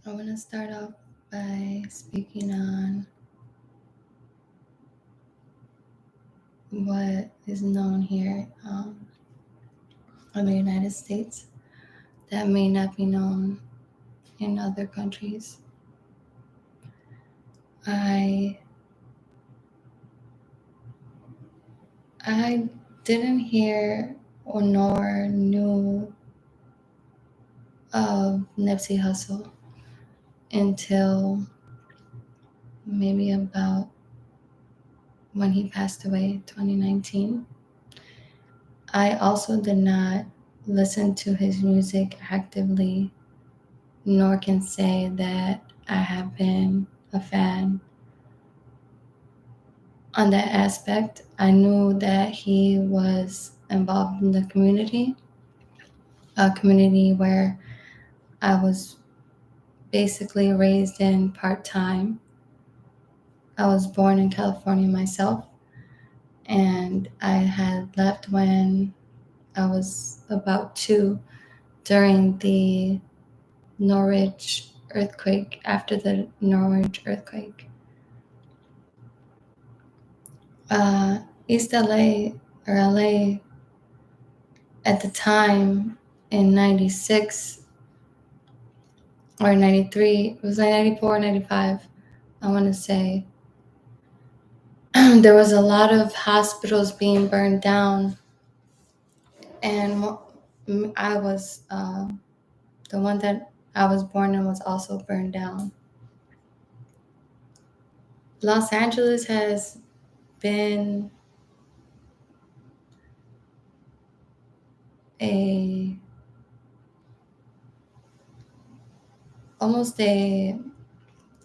I want to start off by speaking on what is known here in the United States that may not be known in other countries. I didn't hear or nor knew of Nipsey Hussle until maybe about when he passed away, 2019. I also did not listen to his music actively, nor can say that I have been a fan on that aspect. I knew that he was involved in the community, a community where I was basically raised in part-time. I was born in California myself, and I had left when I was about 2 during the Norwich earthquake, after the Norwich earthquake. East LA or LA at the time in 96 or 93, it was 94, 95, I want to say. There was a lot of hospitals being burned down, and I was the one that I was born in was also burned down. Los Angeles has been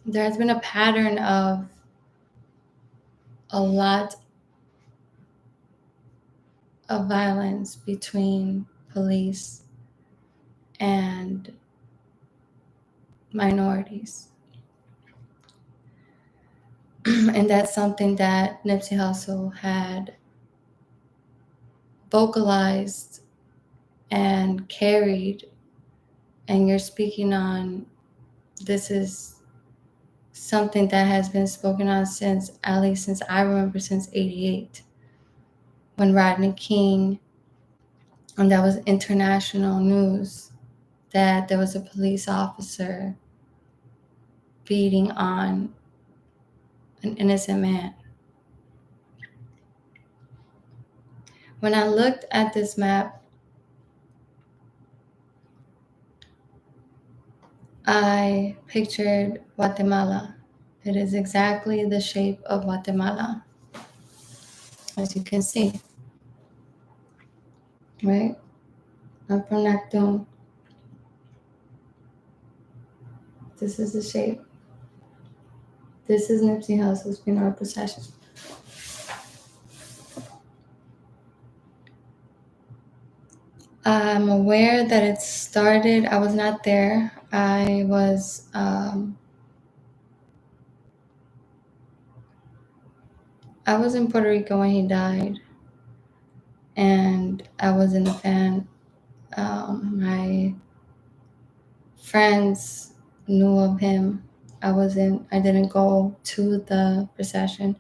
there has been a pattern of a lot of violence between police and minorities. And that's something that Nipsey Hussle had vocalized and carried. And you're speaking on, this is something that has been spoken on since, at least since I remember, since 88, when Rodney King, and that was international news, that there was a police officer beating on an innocent man. When I looked at this map, I pictured Guatemala. It is exactly the shape of Guatemala, as you can see, right? I'm from Nactun. This is the shape. This is Nipsey Hussle's funeral procession. I'm aware that it started, I was not there. I was in Puerto Rico when he died, and I wasn't a fan. My friends knew of him. I didn't go to the procession,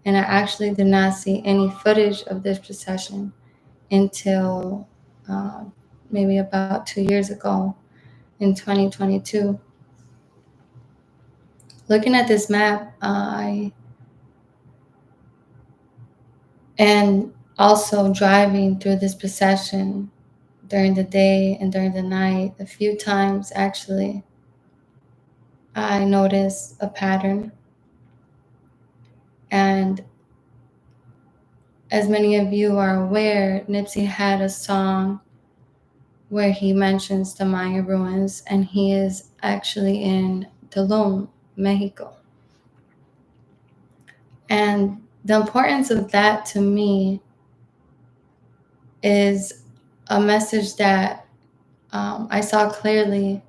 and I actually did not see any footage of this procession until maybe about 2 years ago in 2022. Looking at this map, and also driving through this procession during the day and during the night, a few times actually, I noticed a pattern. And as many of you are aware, Nipsey had a song where he mentions the Mayan ruins, and he is actually in Tulum, Mexico. And the importance of that to me is a message that I saw clearly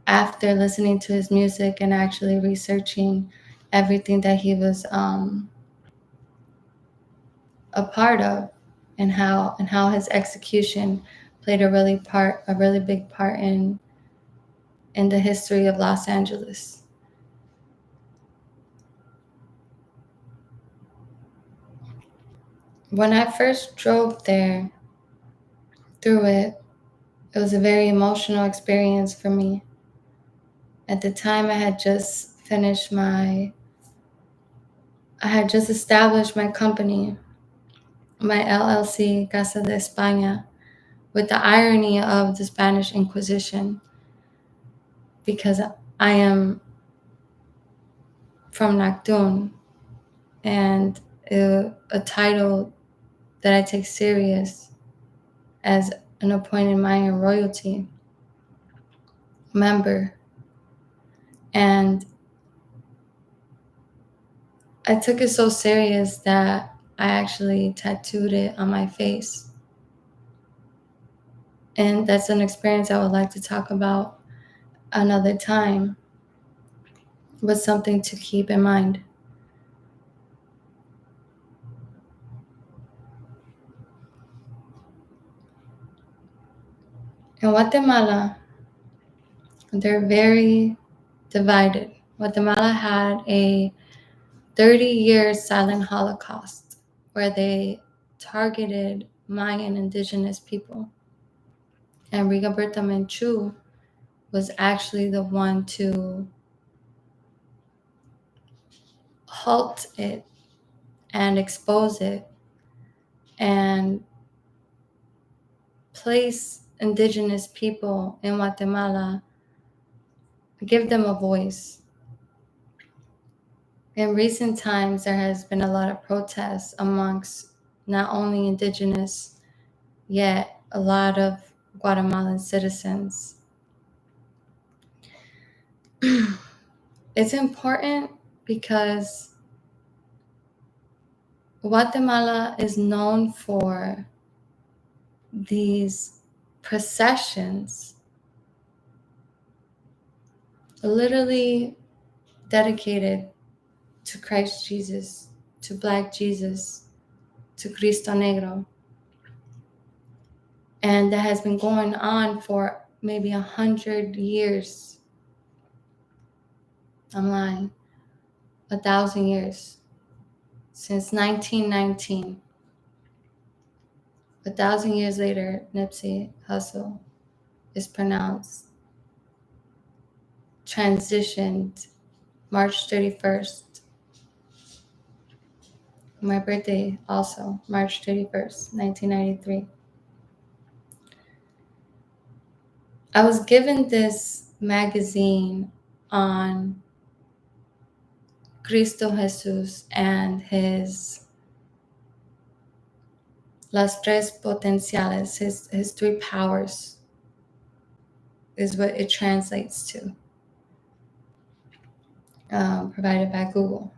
after listening to his music and actually researching everything that he was a part of, and how his execution played a really big part in the history of Los Angeles. When I first drove there, through it, it was a very emotional experience for me. At the time, I had just established my company, my LLC, Casa de España, with the irony of the Spanish Inquisition, because I am from Nactun, and a title that I take serious as an appointed Mayan royalty member. And I took it so serious that I actually tattooed it on my face. And that's an experience I would like to talk about another time, but something to keep in mind. In Guatemala, they're very divided. Guatemala had a 30-year silent Holocaust where they targeted Mayan indigenous people. And Rigoberta Menchú was actually the one to halt it and expose it and place indigenous people in Guatemala, give them a voice. In recent times, there has been a lot of protests amongst not only indigenous, yet a lot of Guatemalan citizens. It's important because Guatemala is known for these processions, literally dedicated to Christ Jesus, to Black Jesus, to Cristo Negro. And that has been going on for maybe 100 years. I'm lying. 1,000 years. Since 1919. 1,000 years later, Nipsey Hussle is pronounced transitioned March 31st. My birthday also, March 31st, 1993. I was given this magazine on Cristo Jesus and his Las Tres Potencias, his three powers is what it translates to, provided by Google.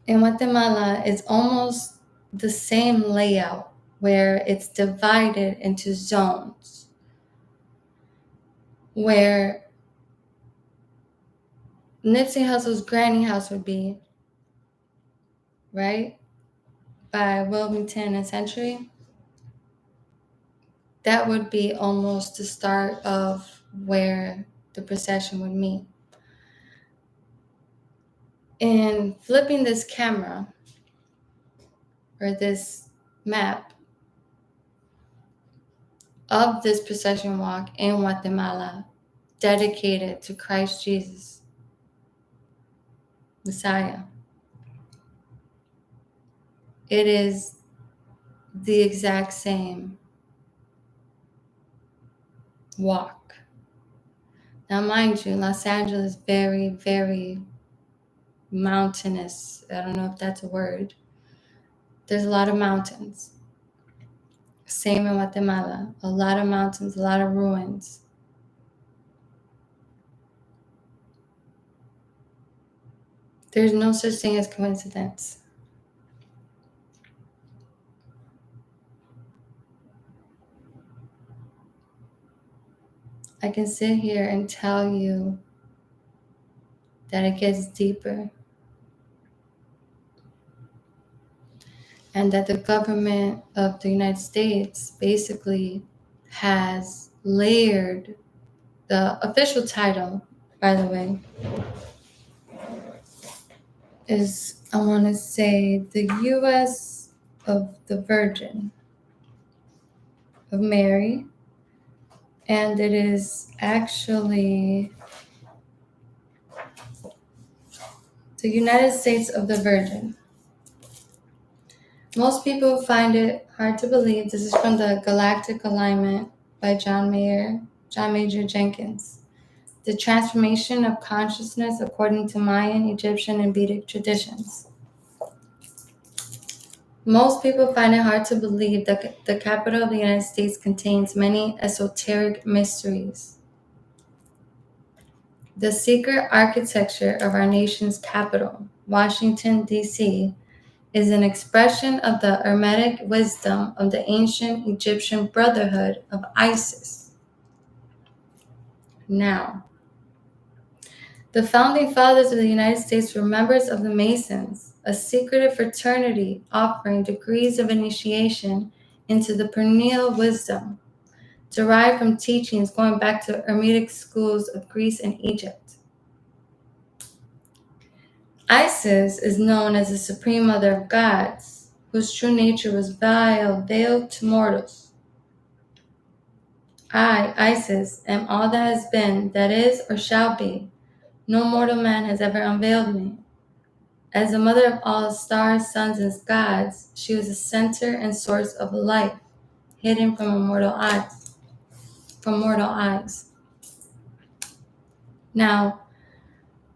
In Guatemala, it's almost the same layout where it's divided into zones, where Nipsey Hussle's granny house would be, right, by Wilmington and Century. That would be almost the start of where the procession would meet. In flipping this camera, or this map of this procession walk in Guatemala, dedicated to Christ Jesus, Messiah, it is the exact same walk. Now, mind you, Los Angeles is very, very mountainous. I don't know if that's a word. There's a lot of mountains. Same in Guatemala. A lot of mountains, a lot of ruins. There's no such thing as coincidence. I can sit here and tell you that it gets deeper, and that the government of the United States basically has layered the official title, by the way, is, I want to say, the U.S. of the Virgin of Mary, and it is actually the United States of the Virgin. Most people find it hard to believe. This is from the Galactic Alignment by John Major Jenkins. The transformation of consciousness according to Mayan, Egyptian, and Vedic traditions. Most people find it hard to believe that the capital of the United States contains many esoteric mysteries. The secret architecture of our nation's capital, Washington, D.C., is an expression of the hermetic wisdom of the ancient Egyptian brotherhood of Isis. Now, the founding fathers of the United States were members of the Masons, a secretive fraternity offering degrees of initiation into the perennial wisdom derived from teachings going back to Hermetic schools of Greece and Egypt. Isis is known as the supreme mother of gods, whose true nature was veiled to mortals. I, Isis, am all that has been, that is, or shall be. No mortal man has ever unveiled me. As the mother of all stars, suns, and gods, she was the center and source of life, hidden from mortal eyes. Now,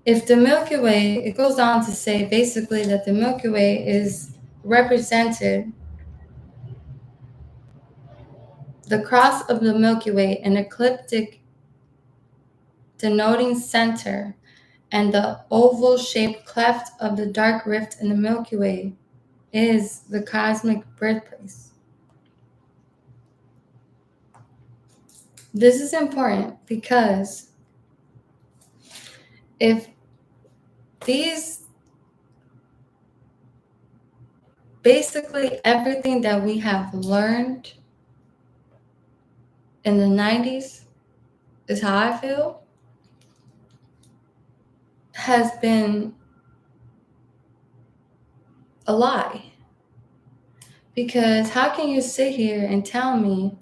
if the Milky Way, it goes on to say basically that the Milky Way is represented, the cross of the Milky Way, an ecliptic denoting center, and the oval-shaped cleft of the dark rift in the Milky Way is the cosmic birthplace. This is important because if these, basically everything that we have learned in the 90s, is how I feel, has been a lie. Because how can you sit here and tell me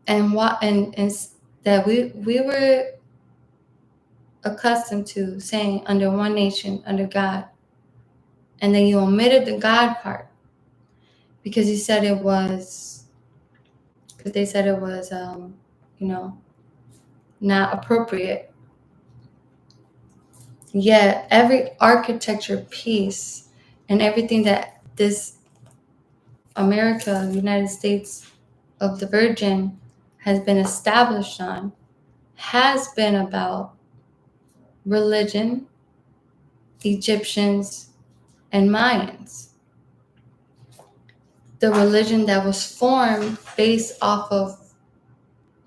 and that we were accustomed to saying under one nation, under God, and then you omitted the God part because you said it was, because they said it was, not appropriate. Yet every architecture piece and everything that this America, United States of the Virgin, has been established on has been about religion, Egyptians, and Mayans. The religion that was formed based off of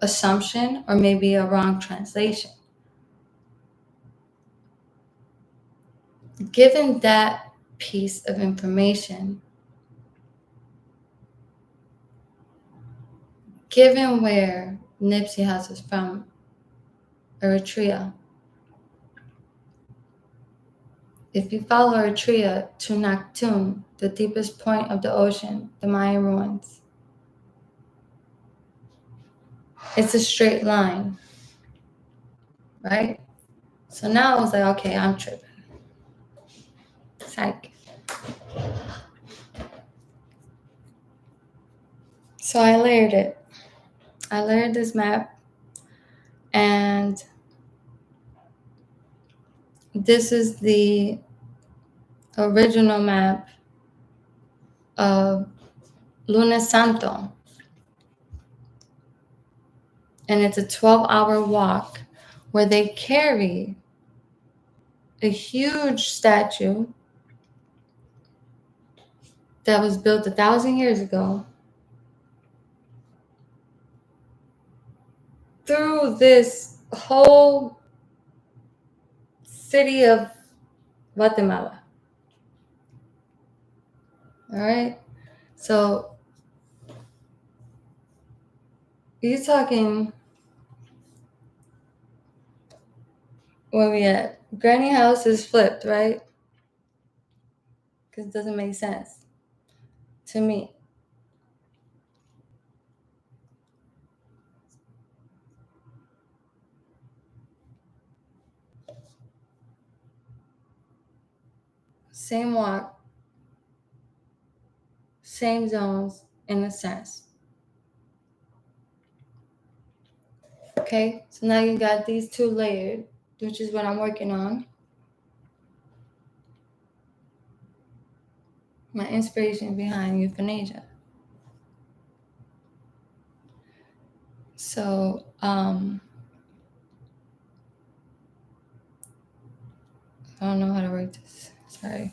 assumption or maybe a wrong translation. Given that piece of information, given where Nipsey Hussle is from, Eritrea, if you follow Eritrea to Nakhtun, the deepest point of the ocean, the Mayan ruins, it's a straight line, right? So now I was like, okay, I'm tripping. Psych. So I layered it. I layered this map, and this is the original map of Luna Santo. And it's a 12-hour walk where they carry a huge statue that was built 1,000 years ago through this whole city of Guatemala. All right? So you're talking, where we at? Granny house is flipped, right? Because it doesn't make sense to me. Same walk, same zones in a sense. Okay, so now you got these two layered, which is what I'm working on. My inspiration behind euthanasia. So, I don't know how to write this. Sorry.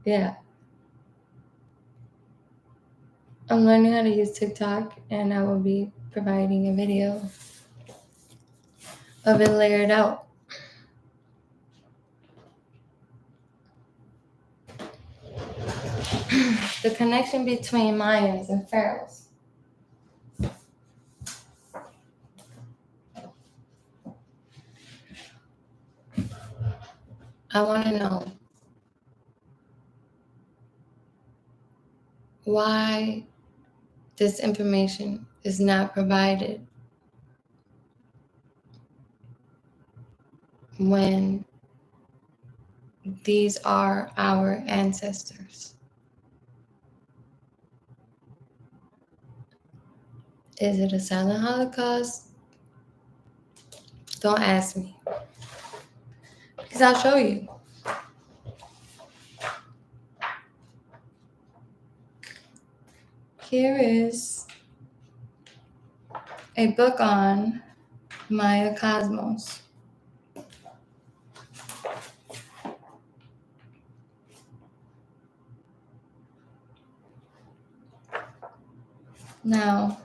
Yeah. I'm learning how to use TikTok, and I will be providing a video of it layered out. The connection between Mayans and pharaohs. I want to know why this information is not provided when these are our ancestors. Is it a silent Holocaust? Don't ask me, because I'll show you. Here is a book on Maya Cosmos. Now,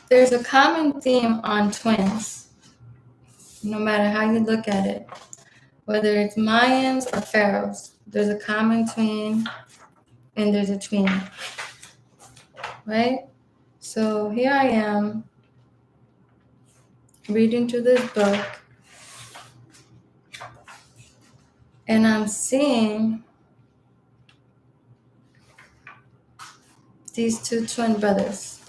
there's a common theme on twins, no matter how you look at it. Whether it's Mayans or pharaohs, there's a common twin and there's a twin, right? So here I am reading through this book and I'm seeing these two twin brothers.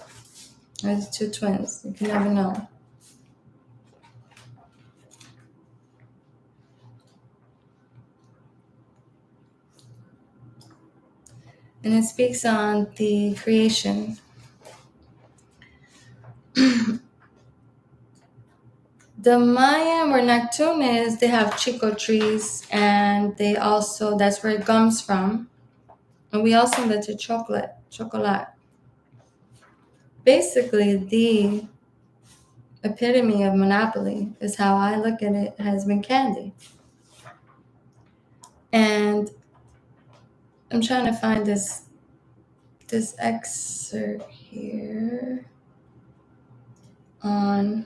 There's two twins. You can never know. And it speaks on the creation. The Mayan, where Neptune is, they have chico trees, and they also, that's where it comes from. And we also let to chocolate. Basically, the epitome of monopoly is how I look at it, has been candy. And I'm trying to find this excerpt here on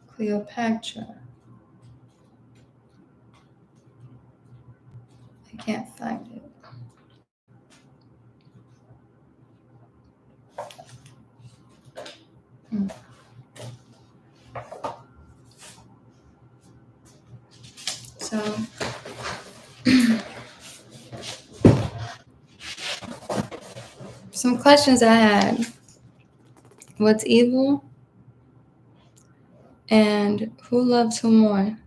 Cleopatra. I can't find it. So some questions I had. What's evil? And who loves who more?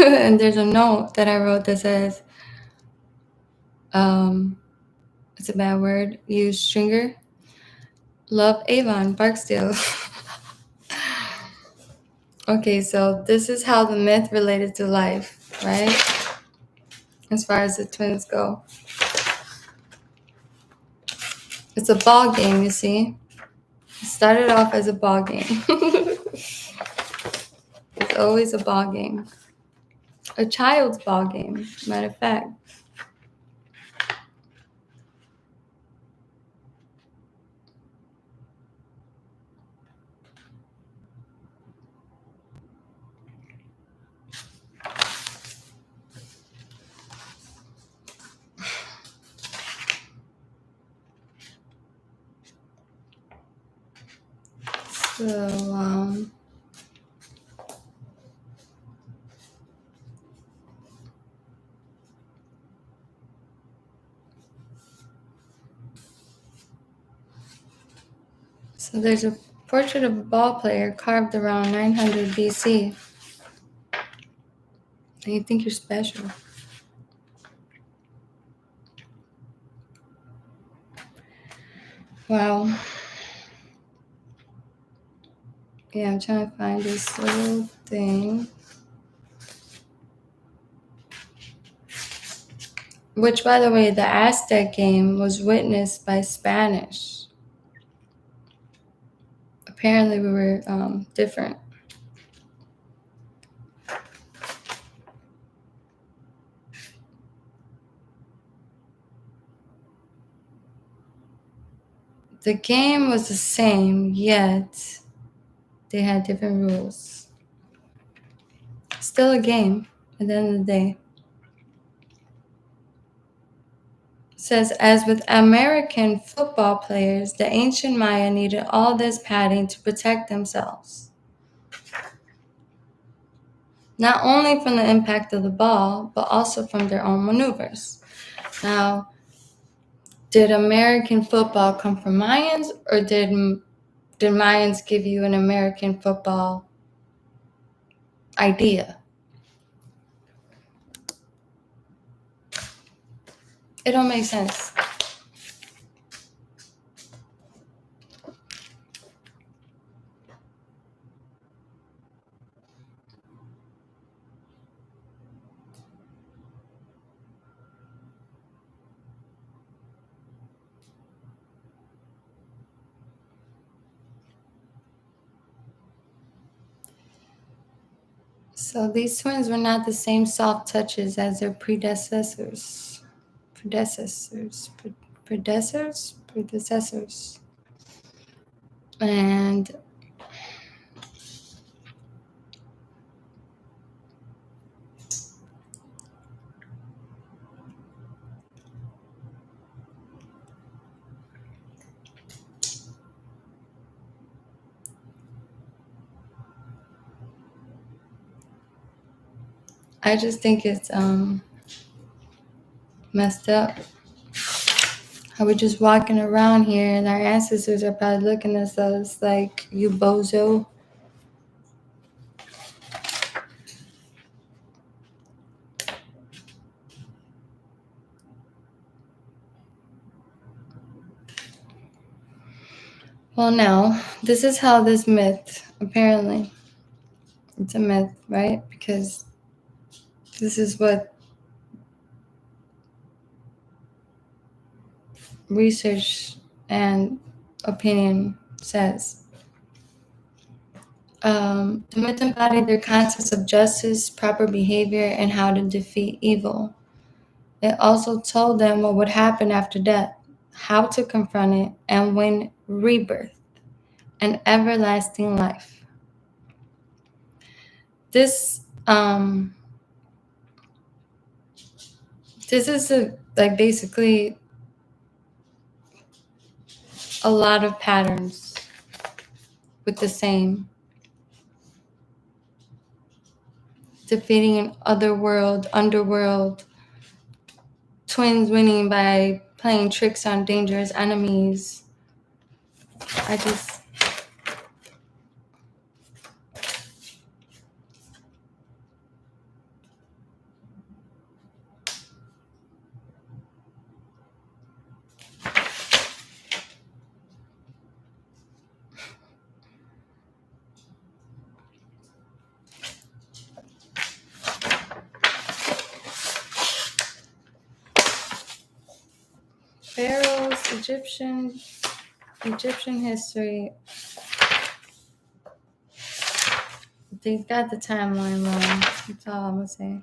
And there's a note that I wrote that says, it's a bad word, use stringer. Love Avon, Barksdale. Okay, so this is how the myth related to life, right? As far as the twins go. It's a ball game, you see. It started off as a ball game. It's always a ball game. A child's ball game, matter of fact. So, so there's a portrait of a ball player carved around 900 BC. And you think you're special. Wow. Yeah, I'm trying to find this little thing. Which, by the way, the Aztec game was witnessed by Spanish. Apparently, we were different. The game was the same, yet they had different rules. Still a game at the end of the day. It says, as with American football players, the ancient Maya needed all this padding to protect themselves. Not only from the impact of the ball, but also from their own maneuvers. Now, did American football come from Mayans, or did Mayans give you an American football idea? It don't make sense. So these twins were not the same soft touches as their predecessors. Predecessors. And I just think it's messed up. How we're just walking around here and our ancestors are probably looking at us like, you bozo. Well, now, this is how this myth, apparently, it's a myth, right? Because this is what research and opinion says. The myth embodied their concepts of justice, proper behavior, and how to defeat evil. It also told them what would happen after death, how to confront it, and win rebirth and everlasting life. This this is basically a lot of patterns with the same defeating an underworld, twins winning by playing tricks on dangerous enemies. I just pharaohs, Egyptian history. They got the timeline wrong. That's all I'm gonna say.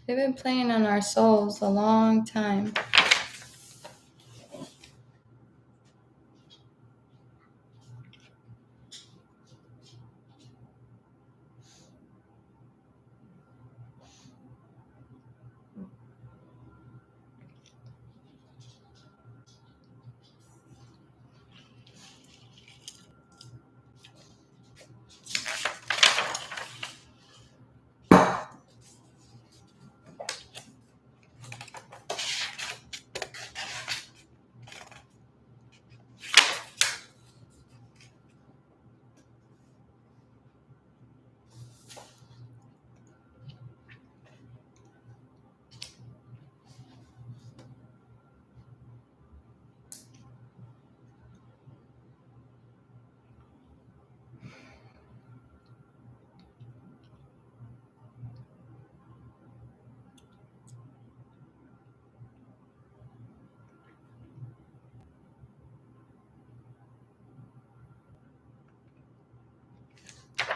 They've been playing on our souls a long time.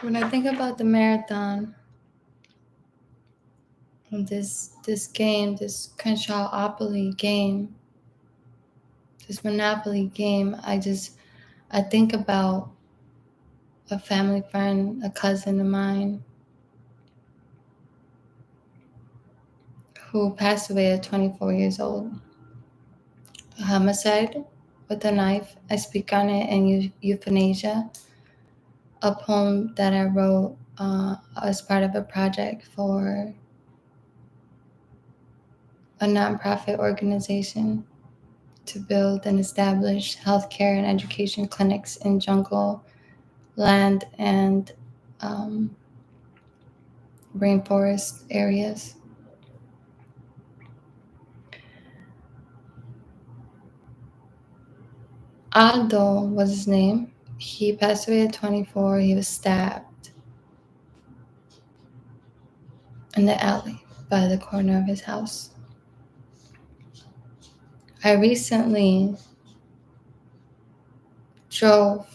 When I think about the marathon, this game, this Crenshawopoly game, this Monopoly game, I think about a family friend, a cousin of mine, who passed away at 24 years old. A homicide with a knife. I speak on it in Euthanasia, a poem that I wrote as part of a project for a nonprofit organization to build and establish healthcare and education clinics in jungle land and rainforest areas. Aldo was his name. He passed away at 24. He was stabbed in the alley by the corner of his house. I recently drove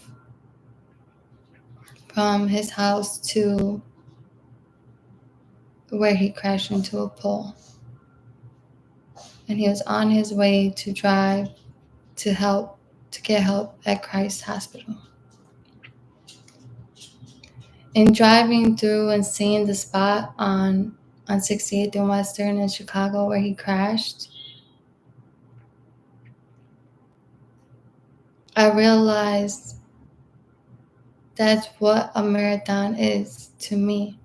from his house to where he crashed into a pole. And he was on his way to drive to get help at Christ Hospital. In driving through and seeing the spot on 68th and Western in Chicago where he crashed, I realized that's what a marathon is to me.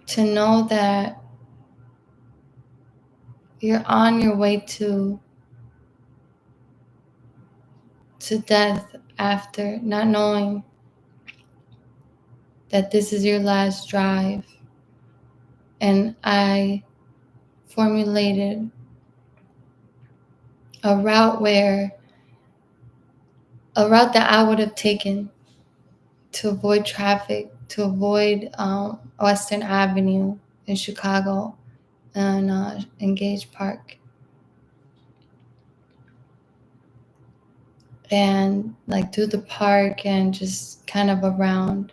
To know that you're on your way to death after not knowing that this is your last drive. And I formulated a route that I would have taken to avoid traffic, to avoid Western Avenue in Chicago and Engage Park. And like through the park and just kind of around.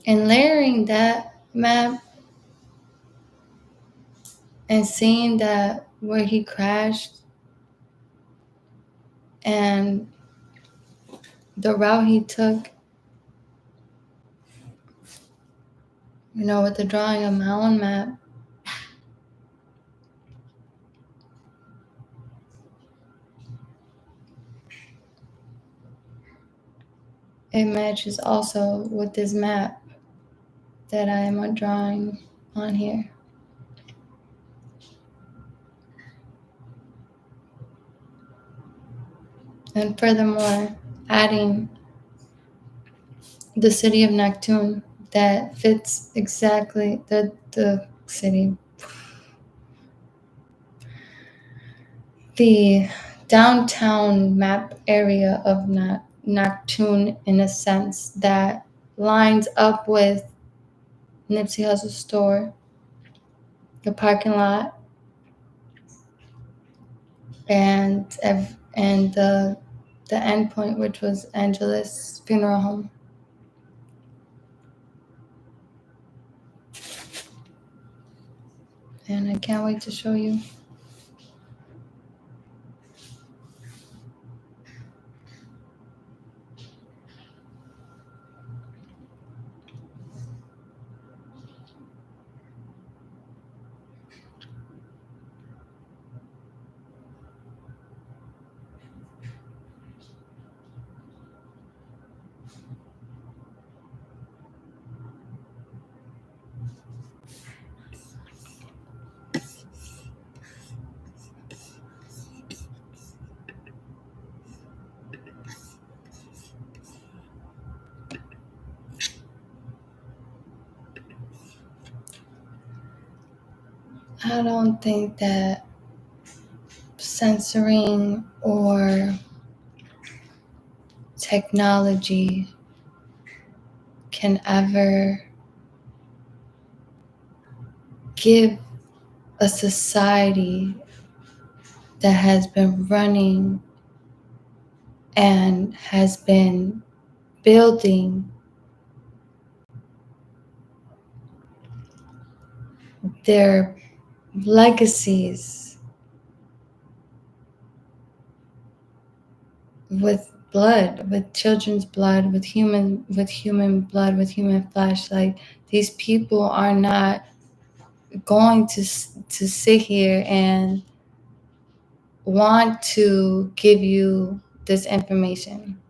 And layering that map and seeing that where he crashed and the route he took, with the drawing of my own map, it matches also with this map that I am drawing on here. And furthermore, adding the city of Neptune that fits exactly the city. The downtown map area of Neptune, in a sense, that lines up with Nipsey Hussle's store, the parking lot, and the end point, which was Angela's funeral home. And I can't wait to show you. I don't think that censoring or technology can ever give a society that has been running and has been building their legacies with blood, with children's blood, with human blood, with human flesh. Like, these people are not going to sit here and want to give you this information.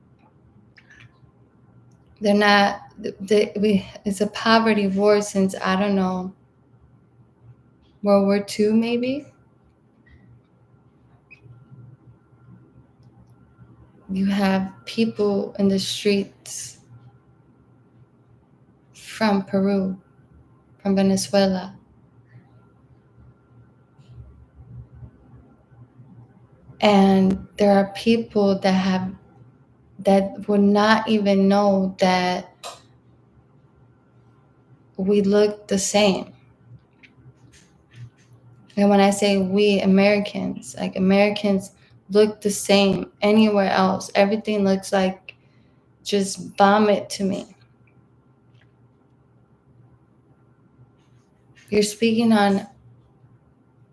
They're not it's a poverty war since, I don't know, World War II maybe. You have people in the streets from Peru, from Venezuela. And there are people that would not even know that we look the same. And when I say we Americans, like Americans look the same anywhere else. Everything looks like just vomit to me. You're speaking on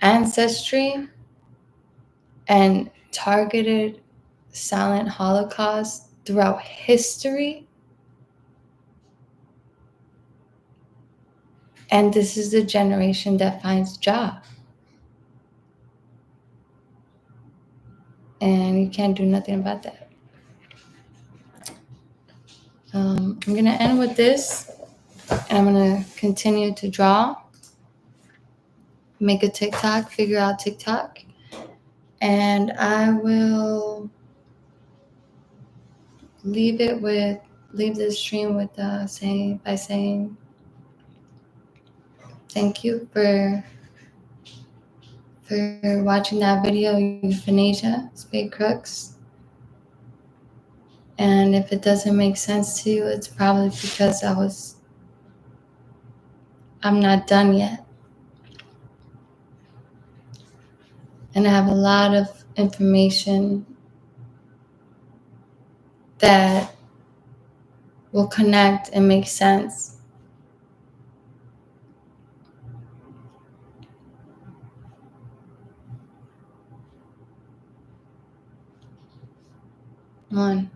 ancestry and targeted silent holocaust throughout history. And this is the generation that finds job. And you can't do nothing about that. I'm going to end with this, and I'm going to continue to draw, make a TikTok, figure out TikTok, and I will leave this stream with saying thank you for watching that video, Euthanasia, Spade Crooks. And if it doesn't make sense to you, it's probably because I'm not done yet. And I have a lot of information that will connect and make sense. One.